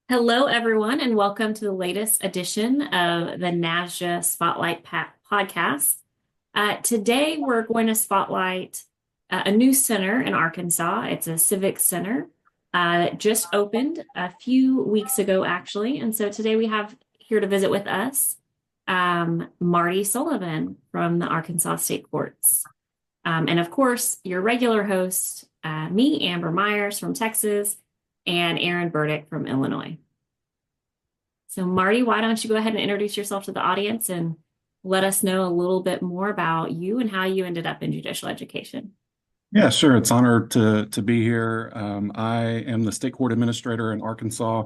Hello, everyone, and welcome to the latest edition of the NASJE Spotlight podcast. Today, we're going to spotlight a new center in Arkansas. It's a civic center that just opened a few weeks ago, actually. And so today we have here to visit with us Marty Sullivan from the Arkansas State Courts. And of course, your regular host, me, Amber Myers from Texas, and Aaron Burdick from Illinois. So, Marty, why don't you go ahead and introduce yourself to the audience and let us know a little bit more about you and how you ended up in judicial education? Yeah, sure. It's an honor to be here. I am the state court administrator in Arkansas.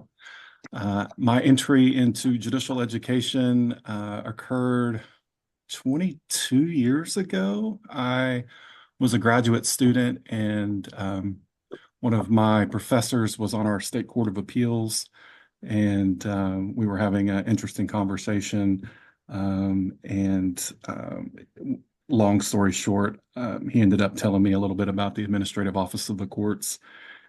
My entry into judicial education occurred 22 years ago. I was a graduate student, and one of my professors was on our state court of appeals, and we were having an interesting conversation. And long story short, he ended up telling me a little bit about the administrative office of the courts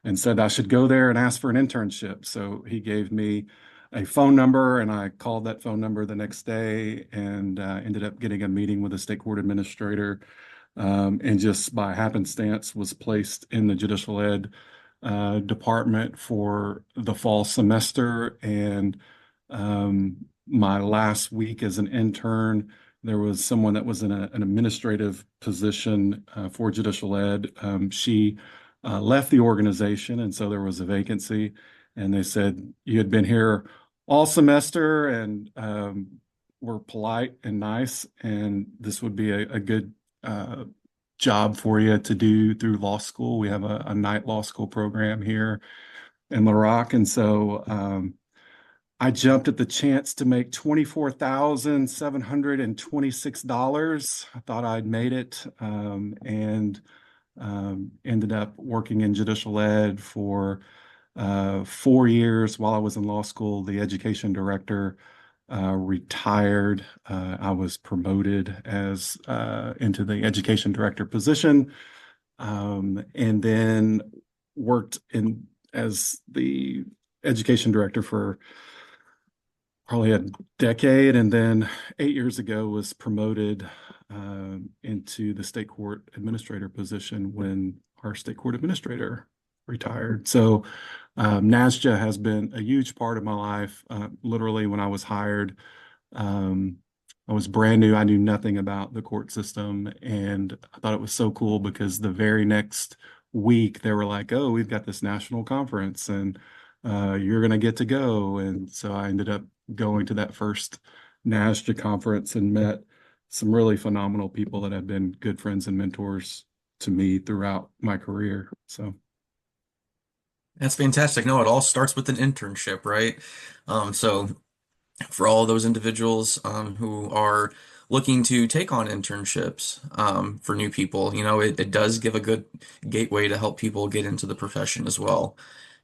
and said I should go there and ask for an internship. So he gave me a phone number, and I called that phone number the next day and ended up getting a meeting with the state court administrator, and just by happenstance was placed in the judicial ed department for the fall semester. And my last week as an intern, there was someone that was in an administrative position for judicial ed. She left the organization, and so there was a vacancy. And they said, you had been here all semester and were polite and nice, and this would be a good job for you to do through law school. We have a night law school program here in La Rock. And so I jumped at the chance to make $24,726. I thought I'd made it, and ended up working in judicial ed for 4 years while I was in law school. The education director retired. I was promoted as into the education director position, and then worked in as the education director for probably a decade, and then 8 years ago was promoted into the state court administrator position when our state court administrator retired. So NASJE has been a huge part of my life. Literally, when I was hired, I was brand new. I knew nothing about the court system, and I thought it was so cool because the very next week they were like, "Oh, we've got this national conference, and you're going to get to go." And so I ended up going to that first NASJE conference and met some really phenomenal people that have been good friends and mentors to me throughout my career. So. That's fantastic. No, it all starts with an internship, right? So for all those individuals who are looking to take on internships for new people, it does give a good gateway to help people get into the profession as well.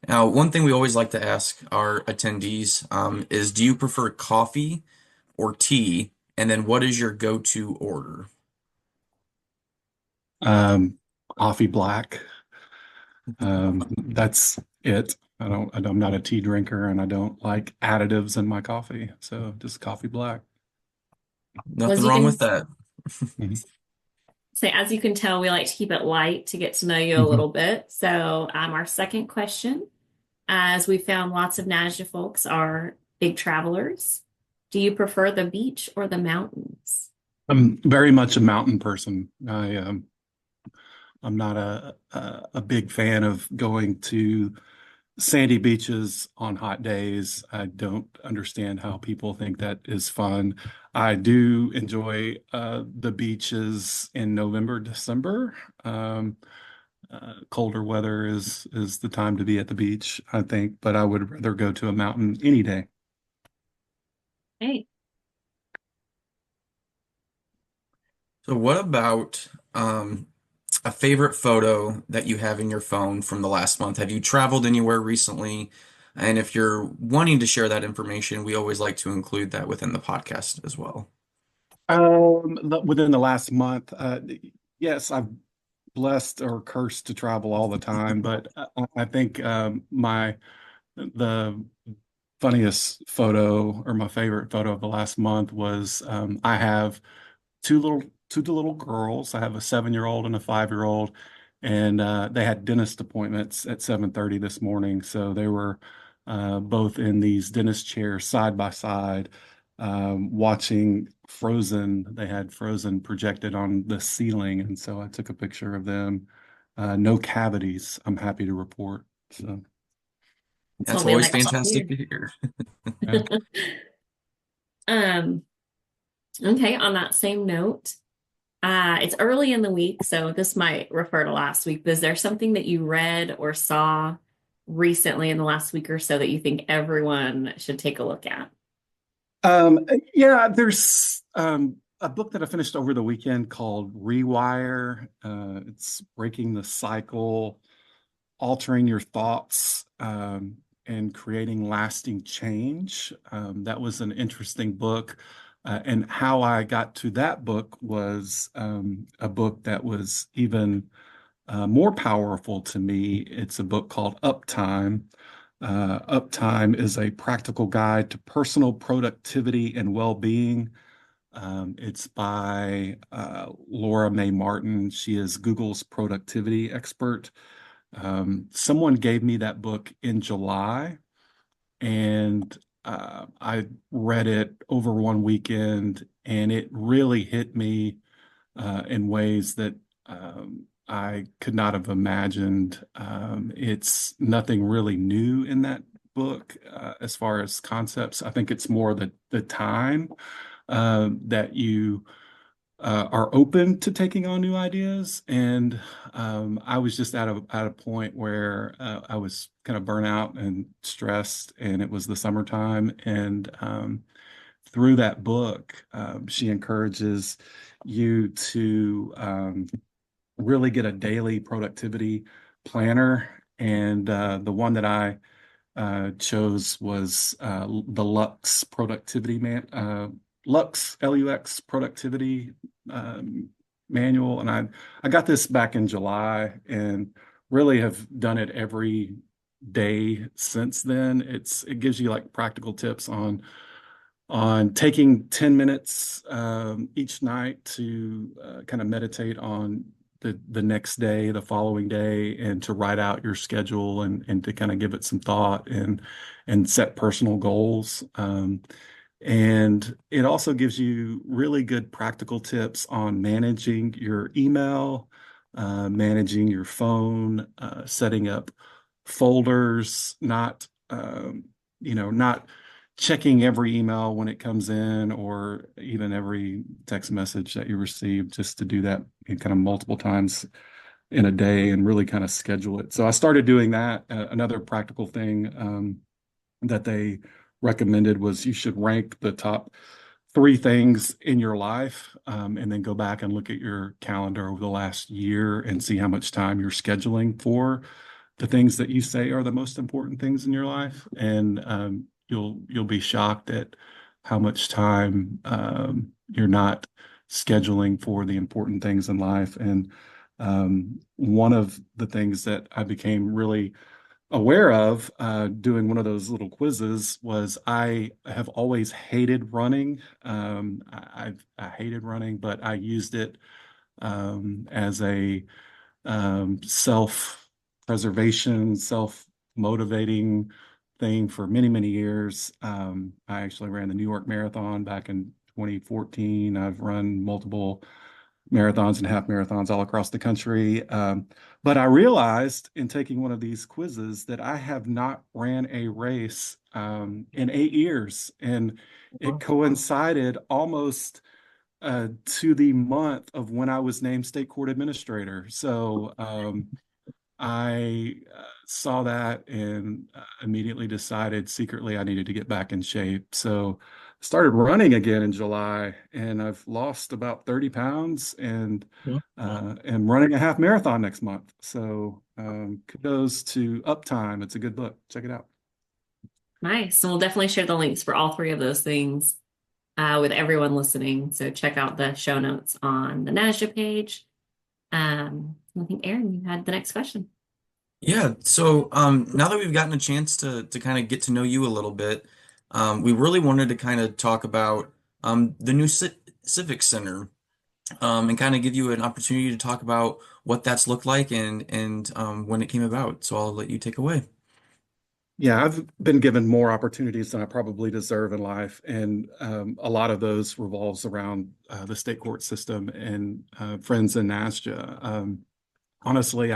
Now, one thing we always like to ask our attendees is, do you prefer coffee or tea? And then what is your go-to order? Um, Coffee black. That's it. I'm not a tea drinker, and I don't like additives in my coffee. So just coffee black. Well, as Nothing you wrong can with that. Mhm. say, as you can tell, we like to keep it light to get to know you a Mhm. little bit. So, our second question, as we found lots of NASJA folks are big travelers, do you prefer the beach or the mountains? I'm very much a mountain person. I'm not a big fan of going to sandy beaches on hot days. I don't understand how people think that is fun. I do enjoy the beaches in November, December. Colder weather is the time to be at the beach, I think, but I would rather go to a mountain any day. Hey, So what about a favorite photo that you have in your phone from the last month? Have you traveled anywhere recently? And if you're wanting to share that information, we always like to include that within the podcast as well. Within the last month, yes, I've blessed or cursed to travel all the time, but I think my the funniest photo, or my favorite photo of the last month, was I have two little two little girls. I have a 7-year-old and a 5-year-old, and they had dentist appointments at 7:30 this morning. So they were both in these dentist chairs side by side, watching Frozen. They had Frozen projected on the ceiling, and so I took a picture of them. No cavities, I'm happy to report. So It's That's gonna be in always there fantastic to hear. yeah. Um, okay, on that same note, it's early in the week, so this might refer to last week, but is there something that you read or saw recently in the last week or so that you think everyone should take a look at? Yeah, there's a book that I finished over the weekend called Rewire. It's breaking the cycle, altering your thoughts, and creating lasting change. That was an interesting book. And how I got to that book was a book that was even more powerful to me. It's a book called Uptime. Uptime is a practical guide to personal productivity and well-being. It's by Laura Mae Martin. She is Google's productivity expert. Someone gave me that book in July, and I read it over one weekend, and it really hit me in ways that I could not have imagined. It's nothing really new in that book as far as concepts. I think it's more the time that you are open to taking on new ideas. And I was just at a point where I was kind of burnt out and stressed, and it was the summertime. And through that book, she encourages you to really get a daily productivity planner. And the one that I chose was the Lux LUX productivity manual. And I got this back in July and really have done it every day since then. It gives you like practical tips on taking 10 minutes each night to kind of meditate on the next day, the following day, and to write out your schedule and to kind of give it some thought and set personal goals. And it also gives you really good practical tips on managing your email, managing your phone, setting up folders, not checking every email when it comes in, or even every text message that you receive, just to do that kind of multiple times in a day and really kind of schedule it. So I started doing that. Another practical thing that they recommended was you should rank the top 3 things in your life, and then go back and look at your calendar over the last year and see how much time you're scheduling for the things that you say are the most important things in your life. And you'll be shocked at how much time you're not scheduling for the important things in life. And one of the things that I became really aware of doing one of those little quizzes was I have always hated running. I hated running, but I used it as a self-preservation, self-motivating thing for many, many years. I actually ran the New York Marathon back in 2014. I've run multiple marathons and half marathons all across the country. But I realized in taking one of these quizzes that I have not ran a race in 8 years. And it coincided almost to the month of when I was named state court administrator. So I saw that and immediately decided secretly I needed to get back in shape. So I started running again in July, and I've lost about 30 pounds and am running a half marathon next month. So kudos to Uptime. It's a good book. Check it out. Nice. And we'll definitely share the links for all three of those things with everyone listening. So check out the show notes on the NASJE page. I think, Aaron, you had the next question. Yeah, so now that we've gotten a chance to kind of get to know you a little bit, we really wanted to kind of talk about the new Civic Center, and kind of give you an opportunity to talk about what that's looked like and when it came about. So I'll let you take away. Yeah, I've been given more opportunities than I probably deserve in life, and a lot of those revolves around the state court system and friends in NASJE. Honestly,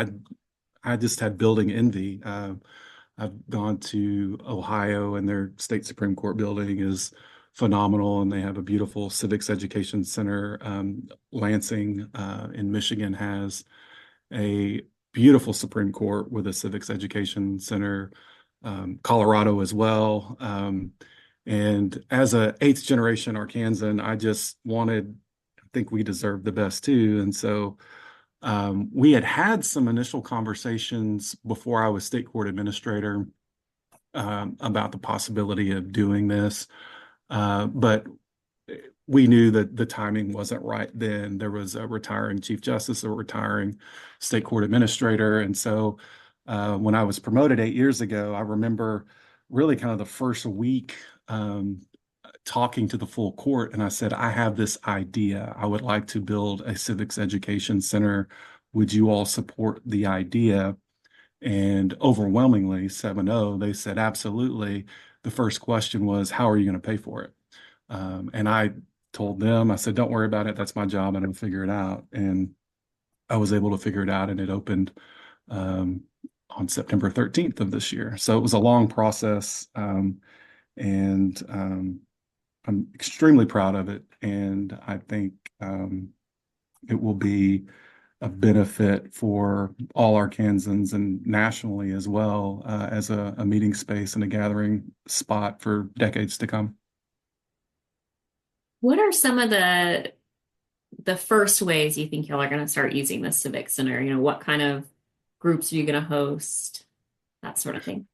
I just had building envy. I've gone to Ohio, and their state Supreme Court building is phenomenal, and they have a beautiful civics education center. Lansing in Michigan has a beautiful Supreme Court with a civics education center. Colorado as well. And as a eighth generation Arkansan, I just wanted, I think we deserve the best too. And so we had some initial conversations before I was state court administrator about the possibility of doing this. But we knew that the timing wasn't right then. There was a retiring Chief Justice, a retiring state court administrator. And so when I was promoted 8 years ago, I remember really kind of the first week talking to the full court. And I said, I have this idea. I would like to build a civics education center. Would you all support the idea? And overwhelmingly, 7-0, they said, absolutely. The first question was, how are you going to pay for it? And I told them, I said, don't worry about it. That's my job, and I'll figure it out. And I was able to figure it out, and it opened on September 13th of this year. So it was a long process, and I'm extremely proud of it. And I think it will be a benefit for all Arkansans and nationally as well, as a meeting space and a gathering spot for decades to come. What are some of the first ways you think y'all are going to start using the Civic Center? What kind of groups are you going to host? That sort of thing.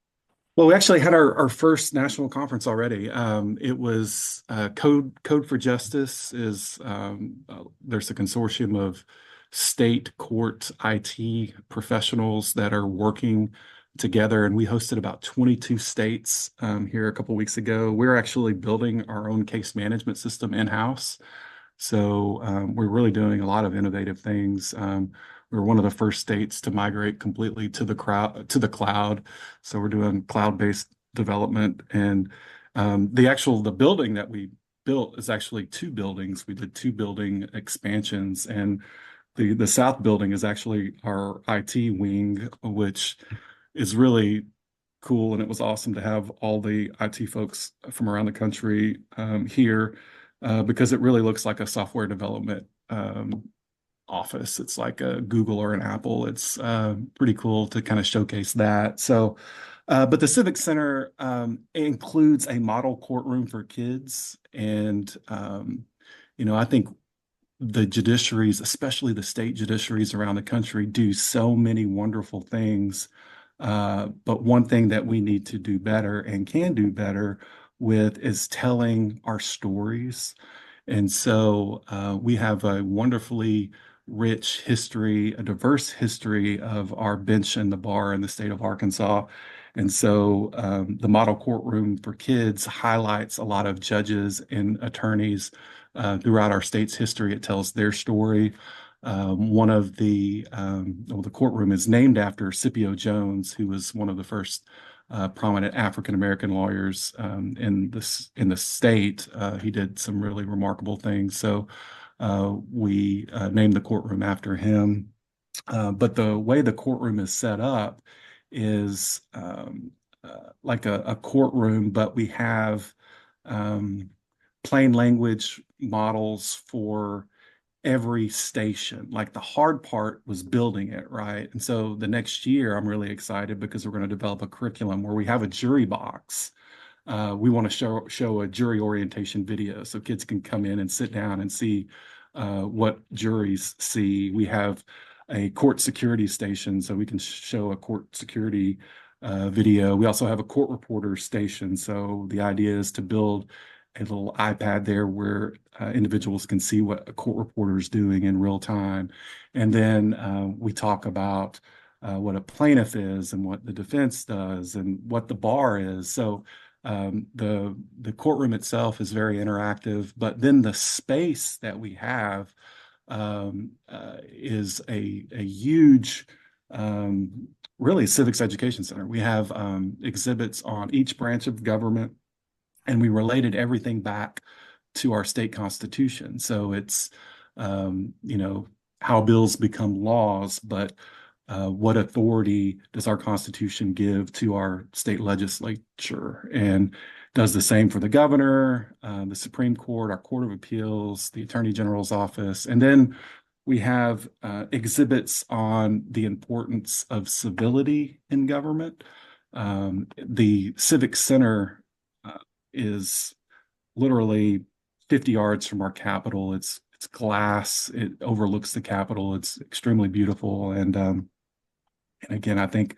Well, we actually had our first national conference already. It was Code for Justice is there's a consortium of state court IT professionals that are working together, and we hosted about 22 states here a couple weeks ago. We're actually building our own case management system in-house. So we're really doing a lot of innovative things. We're one of the first states to migrate completely to the cloud. So we're doing cloud-based development, and the building that we built is actually two buildings. We did two building expansions, and the south building is actually our IT wing, which is really cool. And it was awesome to have all the IT folks from around the country here because it really looks like a software development office. It's like a Google or an Apple. It's pretty cool to kind of showcase that. So, but the Civic Center includes a model courtroom for kids. And, I think the judiciaries, especially the state judiciaries around the country, do so many wonderful things. But one thing that we need to do better and can do better with is telling our stories. And so we have a wonderfully rich history, a diverse history of our bench and the bar in the state of Arkansas. And so the model courtroom for kids highlights a lot of judges and attorneys throughout our state's history. It tells their story. One of the courtroom is named after Scipio Jones, who was one of the first prominent African American lawyers in the state. He did some really remarkable things. So we named the courtroom after him. But the way the courtroom is set up is like a courtroom, but we have plain language models for every station. Like the hard part was building it, right? And so the next year, I'm really excited because we're going to develop a curriculum where we have a jury box. We want to show a jury orientation video so kids can come in and sit down and see what juries see. We have a court security station so we can show a court security video. We also have a court reporter station. So the idea is to build a little iPad there where individuals can see what a court reporter is doing in real time. And then we talk about what a plaintiff is and what the defense does and what the bar is. So the courtroom itself is very interactive, but then the space that we have is a huge, really civics education center. We have exhibits on each branch of government, and we related everything back to our state constitution. So it's, how bills become laws, but what authority does our Constitution give to our state legislature? And does the same for the governor, the Supreme Court, our Court of Appeals, the Attorney General's office. And then we have exhibits on the importance of civility in government. The Civic Center is literally 50 yards from our Capitol. It's glass. It overlooks the Capitol. It's extremely beautiful. And again, I think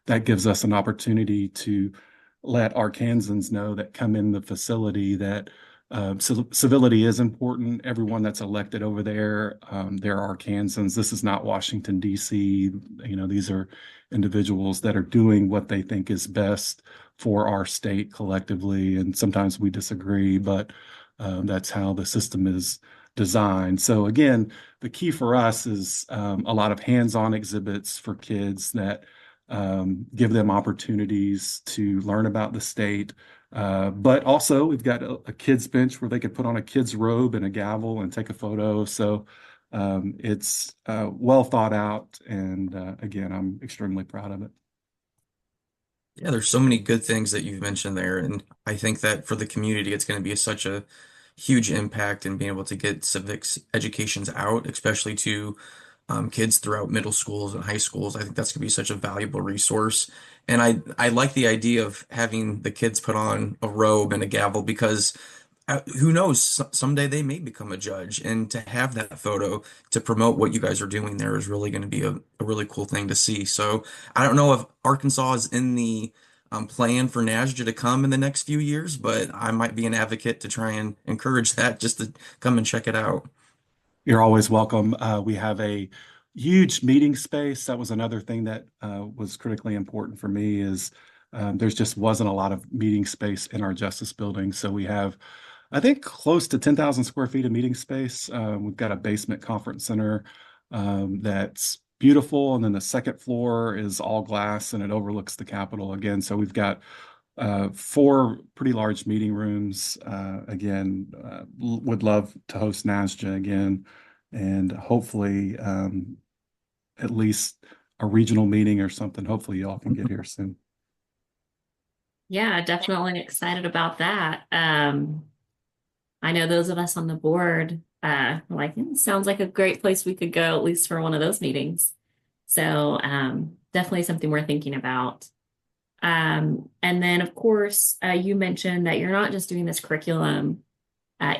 that gives us an opportunity to let Arkansans know that come in the facility that civility is important. Everyone that's elected over there, they're Arkansans. This is not Washington, D.C. These are individuals that are doing what they think is best for our state collectively. And sometimes we disagree, but that's how the system is designed. So again, the key for us is a lot of hands-on exhibits for kids that give them opportunities to learn about the state. But also we've got a kids bench where they could put on a kid's robe and a gavel and take a photo. So it's well thought out. And again, I'm extremely proud of it. Yeah, there's so many good things that you've mentioned there, and I think that for the community, it's going to be such a huge impact in being able to get civics educations out, especially to kids throughout middle schools and high schools. I think that's going to be such a valuable resource, and I like the idea of having the kids put on a robe and a gavel because who knows, someday they may become a judge, and to have that photo to promote what you guys are doing there is really going to be a really cool thing to see. So I don't know if Arkansas is in the plan for NASJE to come in the next few years, but I might be an advocate to try and encourage that just to come and check it out. You're always welcome. We have a huge meeting space. That was another thing that was critically important for me is there's just wasn't a lot of meeting space in our justice building. So we have, I think, close to 10,000 square feet of meeting space. We've got a basement conference center that's beautiful. And then the second floor is all glass and it overlooks the Capitol again. So we've got four pretty large meeting rooms. Again, would love to host NASJE again, and hopefully at least a regional meeting or something. Hopefully y'all can get here soon. Yeah, definitely excited about that. I know those of us on the board, sounds like a great place we could go, at least for one of those meetings. So definitely something we're thinking about. And then, of course, you mentioned that you're not just doing this curriculum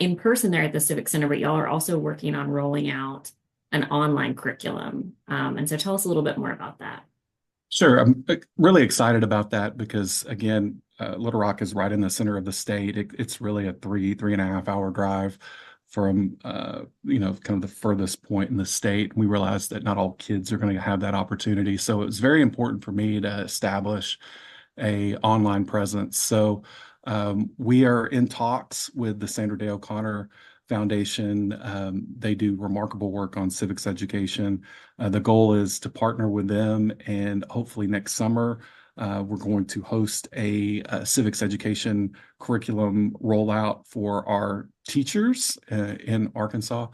in person there at the Civic Center, but y'all are also working on rolling out an online curriculum. And so tell us a little bit more about that. Sure. I'm really excited about that because, again, Little Rock is right in the center of the state. It's really a 3.5 hour drive from, kind of the furthest point in the state. We realized that not all kids are going to have that opportunity. So it was very important for me to establish a online presence. So we are in talks with the Sandra Day O'Connor Foundation. They do remarkable work on civics education. The goal is to partner with them, and hopefully next summer we're going to host a civics education curriculum rollout for our teachers in Arkansas.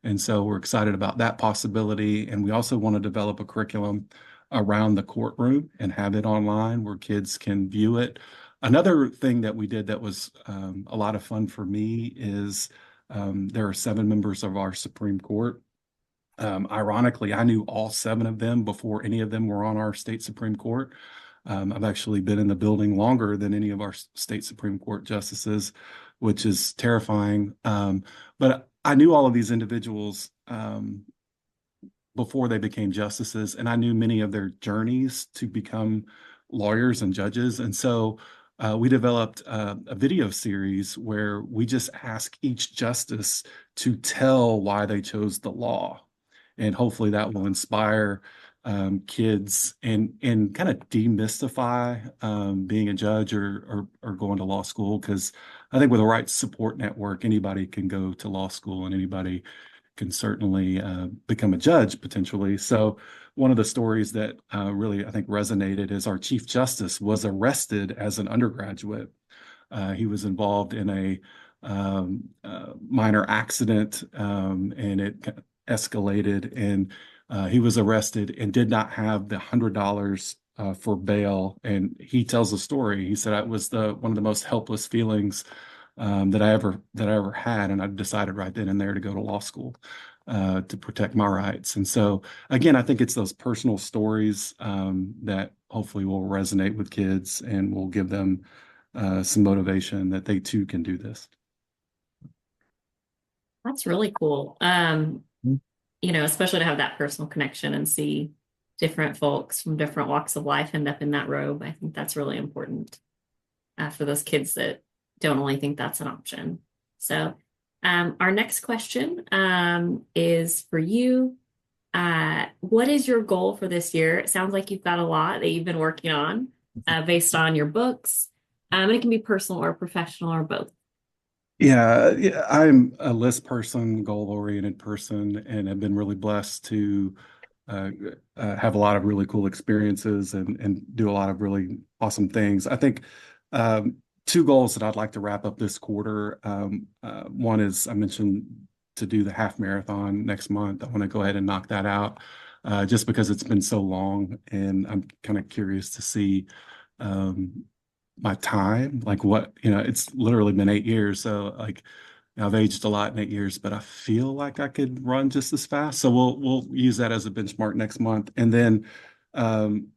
And so we're excited about that possibility. And we also want to develop a curriculum around the courtroom and have it online where kids can view it. Another thing that we did that was a lot of fun for me is there are 7 members of our Supreme Court. Ironically, I knew all 7 of them before any of them were on our state Supreme Court. I've actually been in the building longer than any of our state Supreme Court justices, which is terrifying. But I knew all of these individuals before they became justices, and I knew many of their journeys to become lawyers and judges. And so we developed a video series where we just ask each justice to tell why they chose the law. And hopefully that will inspire kids and kind of demystify being a judge or going to law school. Because I think with the right support network, anybody can go to law school and anybody can certainly become a judge potentially. So one of the stories that really I think resonated is our Chief Justice was arrested as an undergraduate. He was involved in a minor accident, and it escalated, and he was arrested and did not have the $100 for bail. And he tells a story. He said, "It was one of the most helpless feelings that I ever had, and I decided right then and there to go to law school to protect my rights." And so, again, I think it's those personal stories that hopefully will resonate with kids and will give them some motivation that they too can do this. That's really cool. Especially to have that personal connection and see different folks from different walks of life end up in that robe. I think that's really important for those kids that don't only think that's an option. So, our next question is for you. What is your goal for this year? It sounds like you've got a lot that you've been working on based on your books. And it can be personal or professional or both. Yeah, I'm a list person, goal-oriented person, and have been really blessed to uh, have a lot of really cool experiences and do a lot of really awesome things. I think two goals that I'd like to wrap up this quarter. One is I mentioned to do the half marathon next month. I want to go ahead and knock that out just because it's been so long, and I'm kind of curious to see my time, like it's literally been 8 years. So like I've aged a lot in 8 years, but I feel like I could run just as fast. So we'll use that as a benchmark next month. And then um,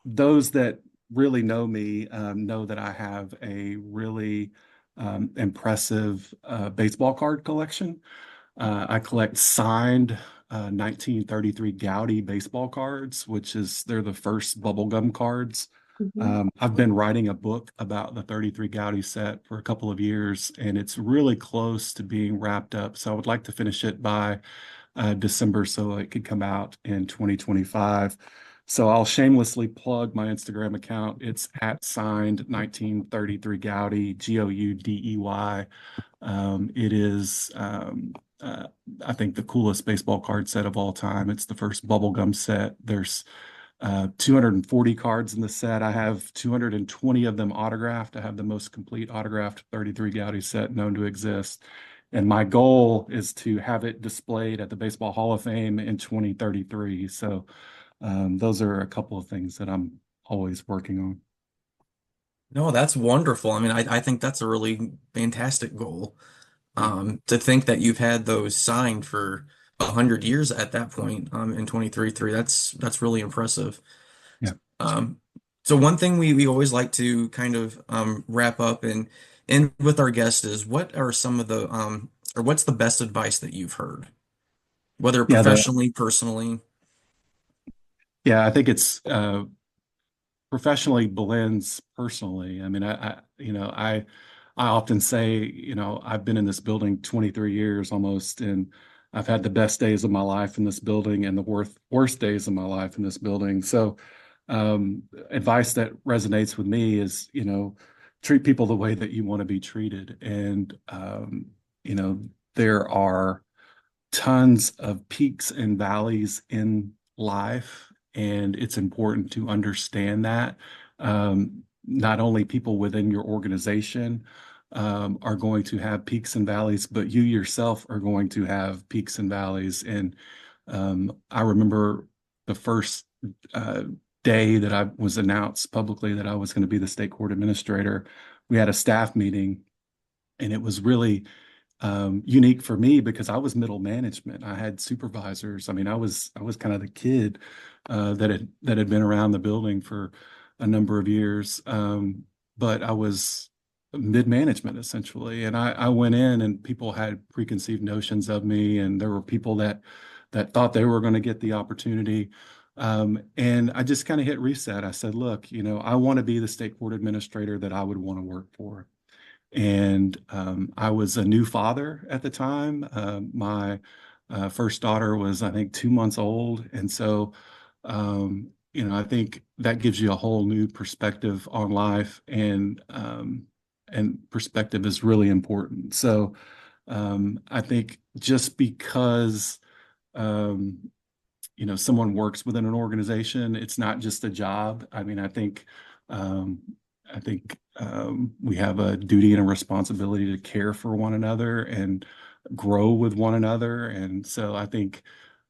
those that really know me know that I have a really impressive baseball card collection. I collect signed 1933 Gowdy baseball cards, they're the first bubblegum cards. Mhm. I've been writing a book about the 33 Gowdy set for a couple of years, and it's really close to being wrapped up. So I would like to finish it by December so it could come out in 2025. So I'll shamelessly plug my Instagram account. It's at signed 1933 Gowdy, Goudey. It is, I think, the coolest baseball card set of all time. It's the first bubblegum set. There's 240 cards in the set. I have 220 of them autographed. I have the most complete autographed 33 Gowdy set known to exist. And my goal is to have it displayed at the Baseball Hall of Fame in 2033. So those are a couple of things that I'm always working on. No, that's wonderful. I mean, I think that's a really fantastic goal. To think that you've had those signed for 100 years at that point, in 2033, that's really impressive. Yeah. Um, so one thing we always like to kind of wrap up and end with our guests is what are some of the or what's the best advice that you've heard, whether Yeah. professionally, personally? Yeah, I think it's professionally blends personally. I mean, I often say, I've been in this building 23 years almost, and I've had the best days of my life in this building and the worst days of my life in this building. So, advice that resonates with me is, treat people the way that you want to be treated. And, there are tons of peaks and valleys in life, and it's important to understand that. Not only people within your organization are going to have peaks and valleys, but you yourself are going to have peaks and valleys. And I remember the first day that I was announced publicly that I was going to be the state court administrator. We had a staff meeting, and it was really unique for me because I was middle management. I had supervisors. I mean, I was kind of the kid that had been around the building for a number of years, but I was mid management essentially. And I went in, and people had preconceived notions of me, and there were people that thought they were going to get the opportunity. And I just kind of hit reset. I said, look, I want to be the state court administrator that I would want to work for. And I was a new father at the time. My first daughter was, I think, 2 months old. And so I think that gives you a whole new perspective on life, and perspective is really important. So I think just because someone works within an organization, it's not just a job. I mean, um, we have a duty and a responsibility to care for one another and grow with one another. And so I think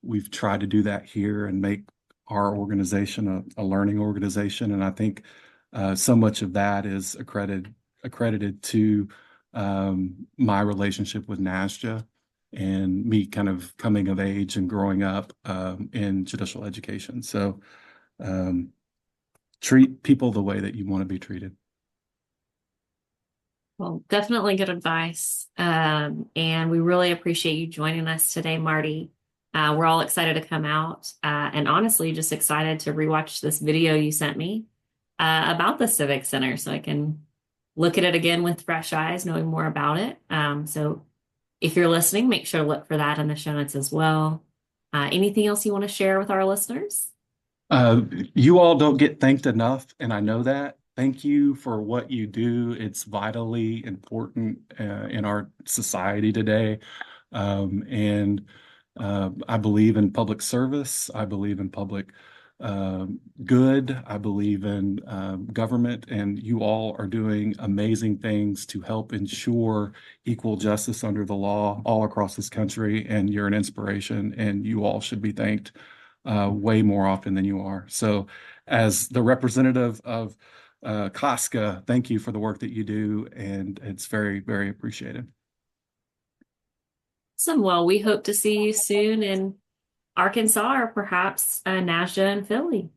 we've tried to do that here and make our organization a learning organization. And I think so much of that is accredited to my relationship with NASJE and me kind of coming of age and growing up in judicial education. So treat people the way that you want to be treated. Well, definitely good advice. And we really appreciate you joining us today, Marty. We're all excited to come out, and honestly, just excited to rewatch this video you sent me about the Civic Center so I can look at it again with fresh eyes, knowing more about it. So if you're listening, make sure to look for that in the show notes as well. Anything else you want to share with our listeners? You all don't get thanked enough, and I know that. Thank you for what you do. It's vitally important in our society today. And I believe in public service. I believe in public good. I believe in government, and you all are doing amazing things to help ensure equal justice under the law all across this country. And you're an inspiration, and you all should be thanked way more often than you are. So, as the representative of Casca, thank you for the work that you do, and it's very, very appreciated. Awesome. Well, we hope to see you soon in Arkansas or perhaps NASJE in Philly.